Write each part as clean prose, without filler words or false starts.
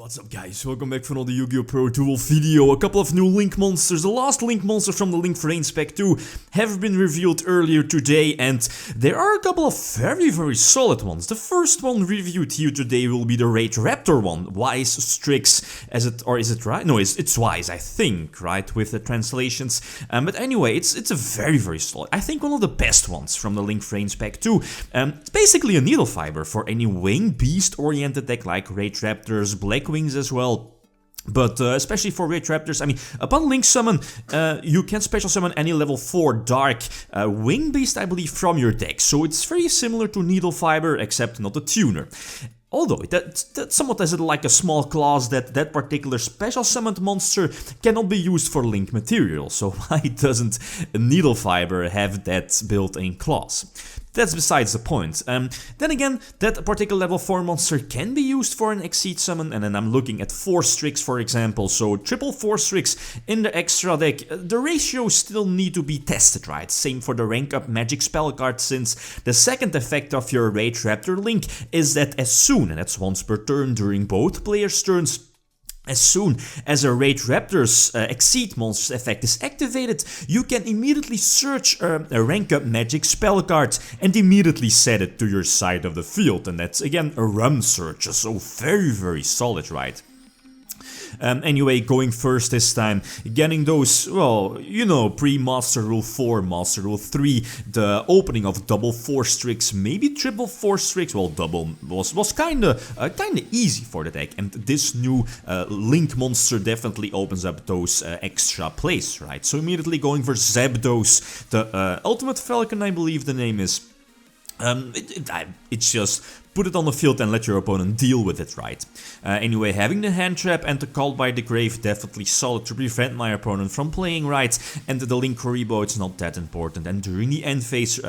What's up guys, welcome back for another Yu-Gi-Oh! Pro Duel video. A couple of new Link monsters, the last Link monster from the Link Range Pack 2 have been revealed earlier today, and there are a couple of very solid ones. The first one reviewed here today will be the Raidraptor one, Wise Strix, is it right? No, it's Wise, I think, right, with the translations. But anyway, it's a very solid, I think one of the best ones from the Link Range Pack 2. It's basically a NEEDLEFIBER for any wing beast oriented deck like Raidraptors, Black Wings as well. But especially for Raidraptors, I mean, upon Link Summon, you can special summon any level 4 Dark Wing Beast, I believe, from your deck. So it's very similar to NEEDLEFIBER, except not a tuner. Although, that somewhat has it like a small clause that particular special summoned monster cannot be used for Link material. So why doesn't NEEDLEFIBER have that built-in clause? That's besides the point. Then again, that particular level 4 monster can be used for an Exceed summon, and then I'm looking at 4 Strix for example, so triple 4 Strix in the extra deck. The ratios still need to be tested, right? Same for the rank up magic spell card, since the second effect of your Raidraptor Link is that as soon, and that's once per turn during both players' turns, as soon as a Raidraptor's Exceed monster effect is activated, you can immediately search a rank up magic spell card and immediately set it to your side of the field. And that's again a run search, so very solid, right? Anyway, going first this time, getting those, well, you know, pre-Master Rule 4, Master Rule 3, the opening of double 4 Strix, maybe triple 4 Strix, well, double was kinda easy for the deck, and this new Link monster definitely opens up those extra plays, right? So immediately going for Zapdos, the Ultimate Falcon, I believe the name is. It's just put it on the field and let your opponent deal with it, right? Anyway, having the hand trap and the Call by the Grave definitely solid to prevent my opponent from playing right, and the Link Karibo, it's not that important. And during the end phase,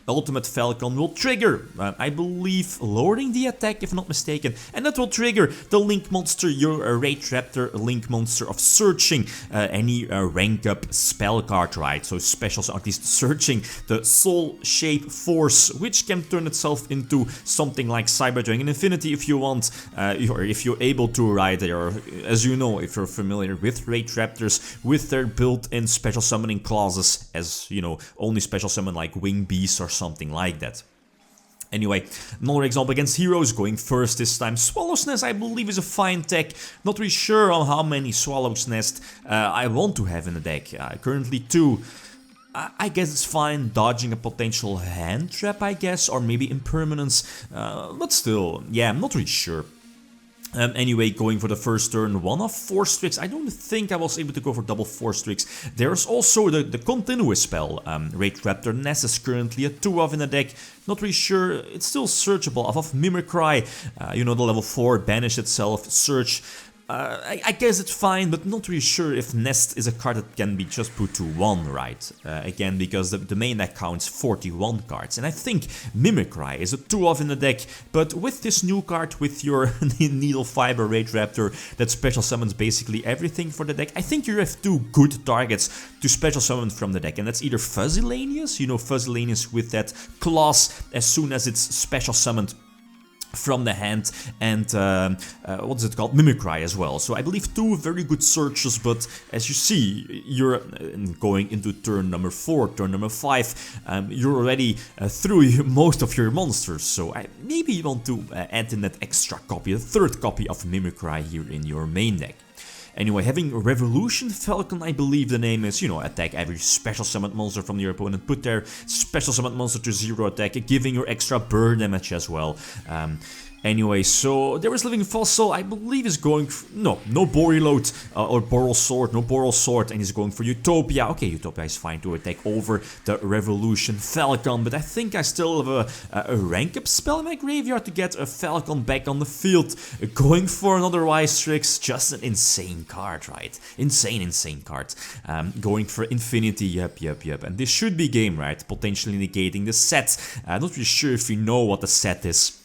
Ultimate Falcon will trigger, I believe, lowering the attack if not mistaken, and that will trigger the Link monster, your Raidraptor Link monster, of searching any rank up spell card, right? So special, at least searching the Soul Shape Force, which can turn itself into something like Cyber Dragon Infinity if you want, or if you're able to, right? Or as you know, if you're familiar with Raidraptors, with their built-in special summoning clauses, as you know, only special summon like Wing Beast or something like that. Anyway, another example against heroes, going first this time. Swallow's Nest, I believe, is a fine tech. Not really sure on how many Swallow's Nest I want to have in the deck. Currently 2. I guess it's fine, dodging a potential hand trap, I guess, or maybe impermanence, but still, yeah, I'm not really sure. Anyway, going for the first turn, 1 of 4 Strix. I don't think I was able to go for double 4 Strix. There's also the continuous spell. Raidraptor Nest is currently a 2 of in the deck. Not really sure, it's still searchable. Off of Mimicry, you know, the level 4, banish itself, search. I guess it's fine, but not really sure if Nest is a card that can be just put to 1, right? Again, because the main deck counts 41 cards, and I think Mimicry is a 2-of in the deck, but with this new card, with your NEEDLEFIBER Raidraptor that special summons basically everything for the deck, I think you have 2 good targets to special summon from the deck, and that's either Fuzzylanius, you know, Fuzzylanius with that clause as soon as it's special summoned from the hand, and what's it called, Mimicry as well. So I believe 2 very good searches, but as you see, you're going into turn number 4, turn number 5, you're already through most of your monsters, so maybe you want to add in that extra copy, the 3rd copy of Mimicry here in your main deck. Anyway, having Revolution Falcon, I believe the name is, you know, attack every special summoned monster from your opponent, put their special summoned monster to 0 attack, giving your extra burn damage as well. Anyway, so there is Living Fossil, I believe is going for, no Boreload or Boral Sword, no Boral Sword, and he's going for Utopia. Okay, Utopia is fine to attack over the Revolution Falcon, but I think I still have a rank up spell in my graveyard to get a Falcon back on the field. Going for another Wise Strix, just an insane card, right? Insane card. Going for Infinity, yep, and this should be game, right? Potentially negating the set. Not really sure if you know what the set is.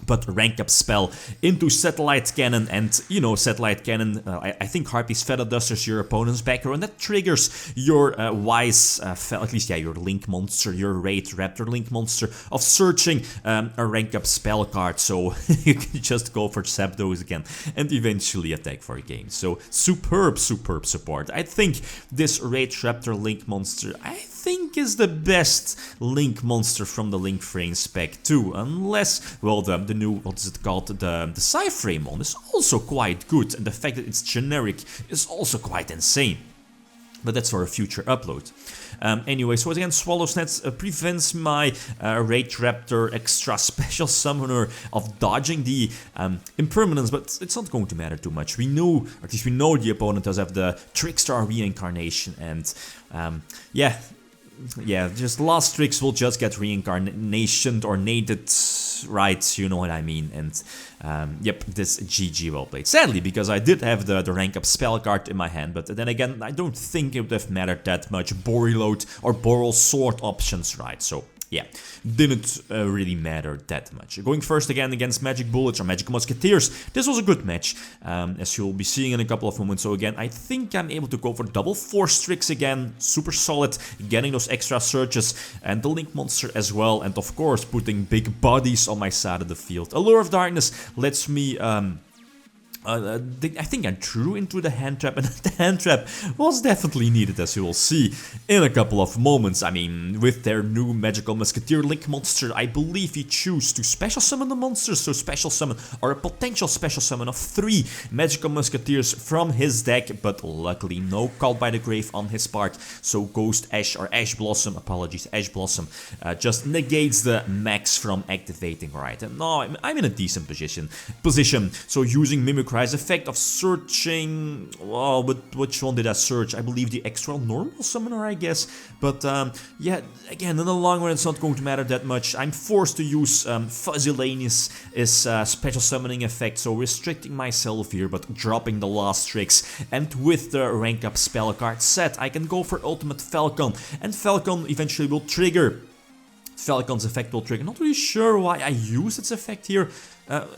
But rank up spell into Satellite Cannon, and you know, Satellite Cannon, I think Harpy's Feather dusters your opponent's back row, and that triggers your wise, at least yeah, your Link monster, your Raidraptor Link monster, of searching a rank up spell card, so you can just go for Zapdos again and eventually attack for a game. So superb support. I think this Raidraptor Link monster, I think is the best Link monster from the Link Frame spec too, unless, well, the new, what is it called, the Psyframe one is also quite good, and the fact that it's generic is also quite insane. But that's for a future upload. Anyway, so again, Swallow's Net prevents my Raidraptor extra special summoner of dodging the impermanence, but it's not going to matter too much. We know, or at least we know the opponent does have the Trickstar reincarnation, and yeah, just last Strix will just get reincarnationed or nated, right, you know what I mean, and yep, this GG well played. Sadly, because I did have the rank up spell card in my hand, but then again, I don't think it would have mattered that much. Boreload or Boral Sword options, right, so yeah, didn't really matter that much. Going first again against Magic Bullets or Magic Musketeers, this was a good match, as you'll be seeing in a couple of moments. So again, I think I'm able to go for double 4 Strix again, super solid, getting those extra searches, and the Link monster as well, and of course putting big bodies on my side of the field. Allure of Darkness lets me I think I drew into the hand trap, and the hand trap was definitely needed, as you will see in a couple of moments. I mean, with their new Magical Musketeer Link monster, I believe you choose to special summon the monsters, so special summon or a potential special summon of 3 Magical Musketeers from his deck, but luckily no Called by the Grave on his part, so Ghost Ash or Ash Blossom, apologies, Ash Blossom, just negates the max from activating, right? And now I'm in a decent position, so using Mimicry's effect of searching, well, but which one did I search? I believe the extra normal summoner, I guess, but yeah, again, in the long run it's not going to matter that much. I'm forced to use Fuzzylanius' special summoning effect, so restricting myself here, but dropping the last Strix, and with the rank up spell card set, I can go for Ultimate Falcon, and Falcon eventually will trigger. Falcon's effect will trigger. Not really sure why I use its effect here.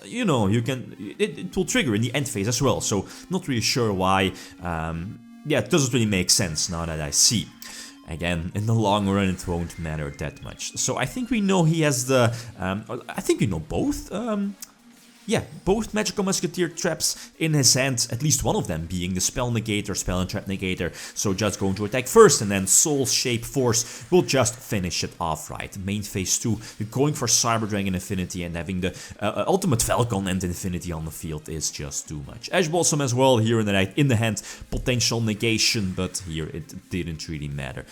You know, you can, it will trigger in the end phase as well, so not really sure why. Yeah, it doesn't really make sense now that I see. Again, in the long run it won't matter that much. So I think we know he has the, I think we know both, yeah, both Magical Musketeer traps in his hand, at least one of them being the Spell Negator, Spell and Trap Negator, so just going to attack first, and then Soul Shape Force will just finish it off, right? Main phase 2, going for Cyber Dragon Infinity and having the Ultimate Falcon and Infinity on the field is just too much. Ash Blossom as well here in the hand, potential negation, but here it didn't really matter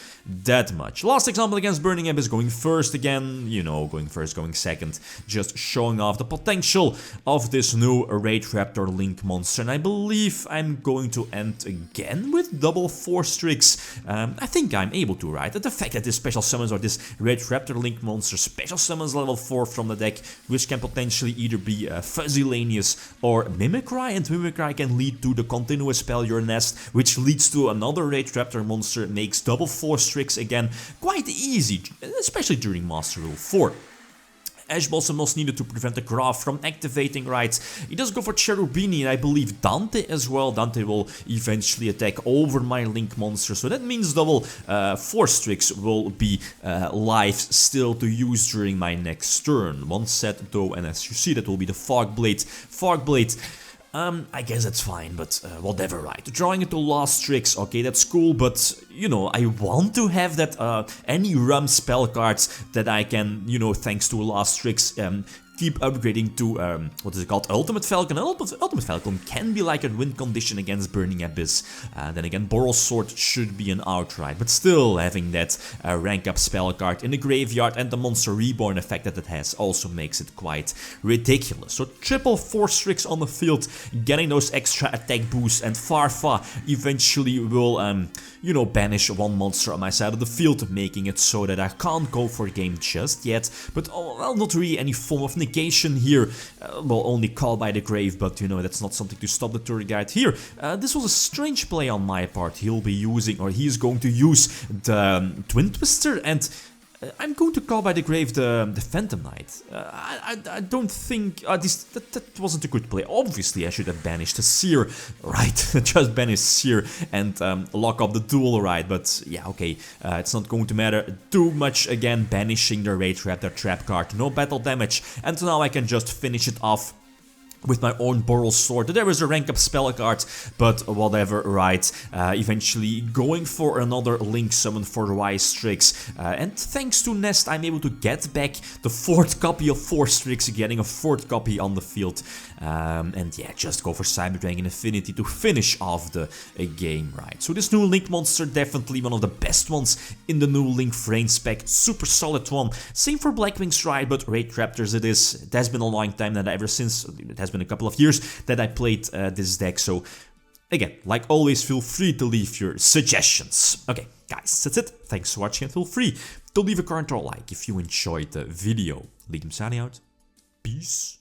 that much. Last example against Burning Abyss, going first again, you know, going first, going second, just showing off the potential of this new Raidraptor Link monster, and I believe I'm going to end again with double 4 Strix. I think I'm able to, right? The fact that this special summons or this Raidraptor Link monster special summons level 4 from the deck, which can potentially either be Fuzzylanius or Mimicry, and Mimicry can lead to the continuous spell Your Nest, which leads to another Raidraptor monster, makes double 4 Strix again. Quite easy, especially during Master Rule 4. Ash Blossom was needed to prevent the Graph from activating, right? He does go for Cherubini, and I believe Dante as well. Dante will eventually attack over my Link monster, so that means double 4 Strix will be live still to use during my next turn. One set though, and as you see, that will be the Fog Blade. I guess that's fine, but whatever, right? Drawing it to last Strix, okay, that's cool, but, you know, I want to have that, any Rum spell cards that I can, you know, thanks to last Strix, keep upgrading to, what is it called, Ultimate Falcon. Ultimate Falcon can be like a win condition against Burning Abyss. Then again, Boral Sword should be an outright, but still having that rank up spell card in the graveyard and the Monster Reborn effect that it has also makes it quite ridiculous. So triple 4 Strix on the field, getting those extra attack boosts, and Farfa eventually will, you know, banish one monster on my side of the field, making it so that I can't go for a game just yet, but well, not really any form of negation here, well, only Call by the Grave, but you know, that's not something to stop the tour guide here. This was a strange play on my part. He'll be using, or he's going to use the Twin Twister, and I'm going to call by the grave the Phantom Knight. I don't think that wasn't a good play. Obviously, I should have banished the Seer, right? Just banish Seer and lock up the duel, right? But yeah, okay, it's not going to matter too much. Again, banishing the Raidraptor trap card, no battle damage, and now I can just finish it off with my own Boral Sword. There is a rank up spell card, but whatever, right? Eventually going for another Link summon for Y Strix. And thanks to Nest, I'm able to get back the 4th copy of 4 Strix, getting a 4th copy on the field. And yeah, just go for Cyber Dragon Affinity to finish off the game, right? So this new Link monster, definitely one of the best ones in the new Link Frame spec. Super solid one. Same for Blackwings, right? But Raidraptors it is. It has been a long time that ever since, it has been a couple of years that I played this deck, so again, like always, feel free to leave your suggestions. Okay, guys, that's it. Thanks for watching, and feel free to leave a comment or a like if you enjoyed the video. Lithium signing out. Peace.